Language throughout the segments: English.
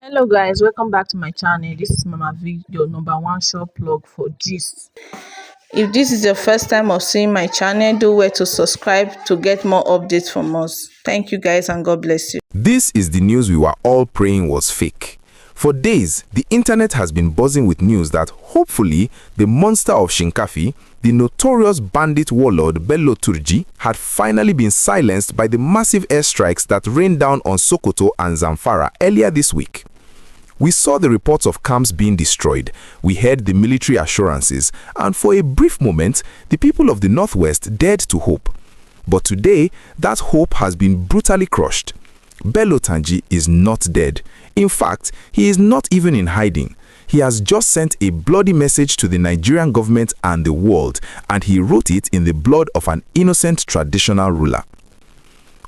Hello guys, welcome back to my channel. This is Mama V, your number one shop plug for gist. If this is your first time of seeing my channel, do well to subscribe to get more updates from us. Thank you guys and God bless you. This is the news we were all praying was fake. For days, the internet has been buzzing with news that hopefully the monster of Shinkafi, the notorious bandit warlord Bello Turji, had finally been silenced by the massive airstrikes that rained down on Sokoto and Zamfara earlier this week. We saw the reports of camps being destroyed, we heard the military assurances, and for a brief moment, the people of the Northwest dared to hope. But today, that hope has been brutally crushed. Bello Turji is not dead. In fact, he is not even in hiding. He has just sent a bloody message to the Nigerian government and the world, and he wrote it in the blood of an innocent traditional ruler.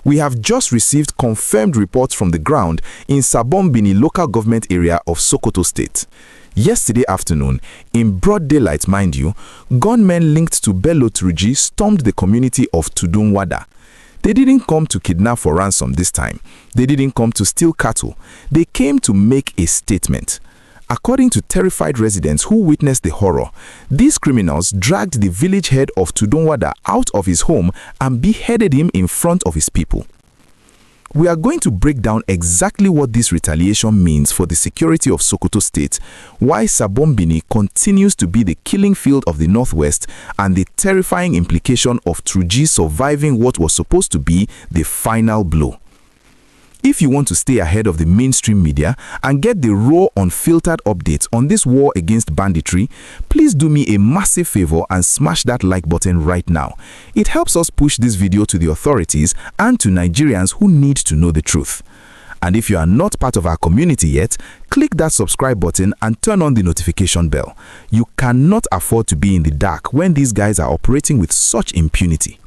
We have just received confirmed reports from the ground in Sabombini local government area of Sokoto State. Yesterday afternoon, in broad daylight mind you, gunmen linked to Bello Turji stormed the community of Tudunwada. They didn't come to kidnap for ransom this time. They didn't come to steal cattle. They came to make a statement. According to terrified residents who witnessed the horror, these criminals dragged the village head of Tudunwada out of his home and beheaded him in front of his people. We are going to break down exactly what this retaliation means for the security of Sokoto State, why Sabombini continues to be the killing field of the Northwest, and the terrifying implication of Turji surviving what was supposed to be the final blow. If you want to stay ahead of the mainstream media and get the raw, unfiltered updates on this war against banditry, please do me a massive favor and smash that like button right now. It helps us push this video to the authorities and to Nigerians who need to know the truth. And if you are not part of our community yet, click that subscribe button and turn on the notification bell. You cannot afford to be in the dark when these guys are operating with such impunity.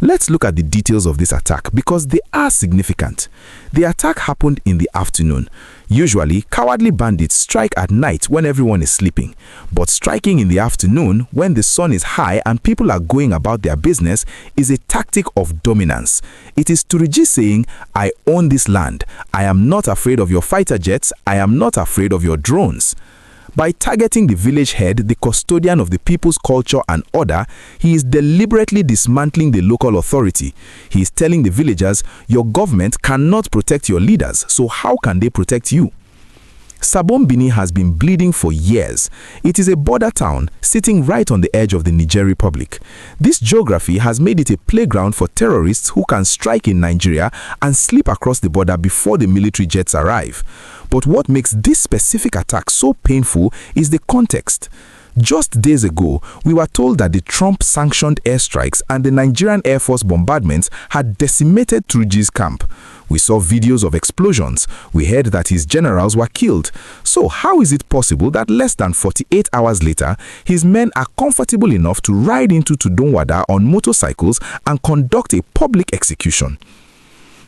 Let's look at the details of this attack because they are significant. The attack happened in the afternoon. Usually, cowardly bandits strike at night when everyone is sleeping. But striking in the afternoon when the sun is high and people are going about their business is a tactic of dominance. It is Turji saying, "I own this land. I am not afraid of your fighter jets. I am not afraid of your drones." By targeting the village head, the custodian of the people's culture and order, he is deliberately dismantling the local authority. He is telling the villagers, your government cannot protect your leaders, so how can they protect you? Sabombini has been bleeding for years. It is a border town sitting right on the edge of the Niger Republic. This geography has made it a playground for terrorists who can strike in Nigeria and slip across the border before the military jets arrive. But what makes this specific attack so painful is the context. Just days ago, we were told that the Trump-sanctioned airstrikes and the Nigerian Air Force bombardments had decimated Turji's camp. We saw videos of explosions. We heard that his generals were killed. So how is it possible that less than 48 hours later, his men are comfortable enough to ride into Tudunwada on motorcycles and conduct a public execution?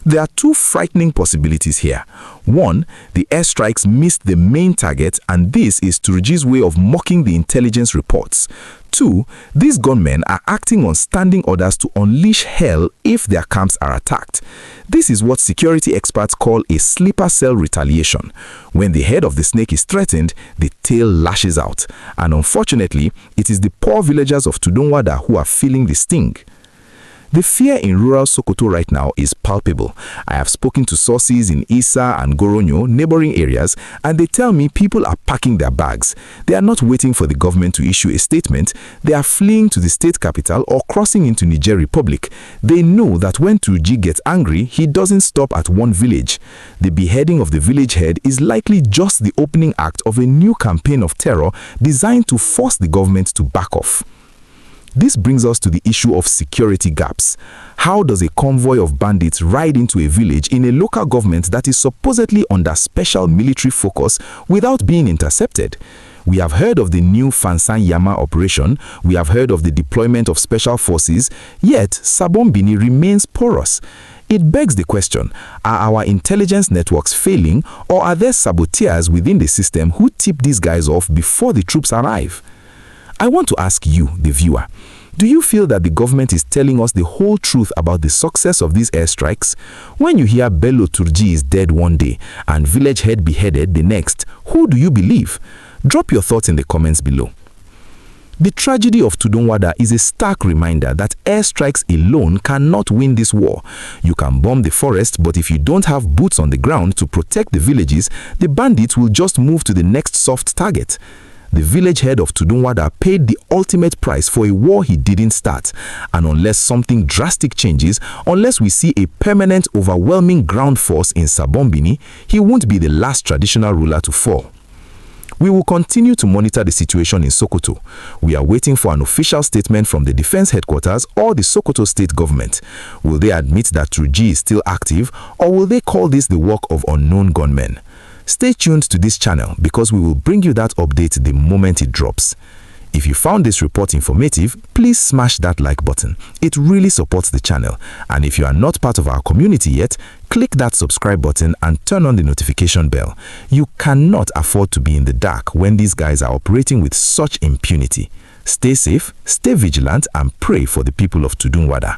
There are two frightening possibilities here. One, the airstrikes missed the main target, and this is Turji's way of mocking the intelligence reports. Two, these gunmen are acting on standing orders to unleash hell if their camps are attacked. This is what security experts call a sleeper cell retaliation. When the head of the snake is threatened, the tail lashes out. And unfortunately, it is the poor villagers of Tudunwada who are feeling the sting. The fear in rural Sokoto right now is palpable. I have spoken to sources in Isa and Goronyo, neighboring areas, and they tell me people are packing their bags. They are not waiting for the government to issue a statement. They are fleeing to the state capital or crossing into Niger Republic. They know that when Turji gets angry, he doesn't stop at one village. The beheading of the village head is likely just the opening act of a new campaign of terror designed to force the government to back off. This brings us to the issue of security gaps. How does a convoy of bandits ride into a village in a local government that is supposedly under special military focus without being intercepted? We have heard of the new Fansan Yama operation, we have heard of the deployment of special forces, yet Sabombini remains porous. It begs the question, are our intelligence networks failing, or are there saboteurs within the system who tip these guys off before the troops arrive? I want to ask you, the viewer, Do you feel that the government is telling us the whole truth about the success of these airstrikes? When you hear Bello Turji is dead one day and village head beheaded the next, who do you believe? Drop your thoughts in the comments below. The tragedy of Tudunwada is a stark reminder that airstrikes alone cannot win this war. You can bomb the forest, but if you don't have boots on the ground to protect the villages, the bandits will just move to the next soft target. The village head of Tudunwada paid the ultimate price for a war he didn't start. And unless something drastic changes, unless we see a permanent, overwhelming ground force in Sabombini, he won't be the last traditional ruler to fall. We will continue to monitor the situation in Sokoto. We are waiting for an official statement from the defense headquarters or the Sokoto state government. Will they admit that Turji is still active, or will they call this the work of unknown gunmen? Stay tuned to this channel because we will bring you that update the moment it drops. If you found this report informative, please smash that like button. It really supports the channel. And if you are not part of our community yet, click that subscribe button and turn on the notification bell. You cannot afford to be in the dark when these guys are operating with such impunity. Stay safe, stay vigilant, and pray for the people of Tudunwada.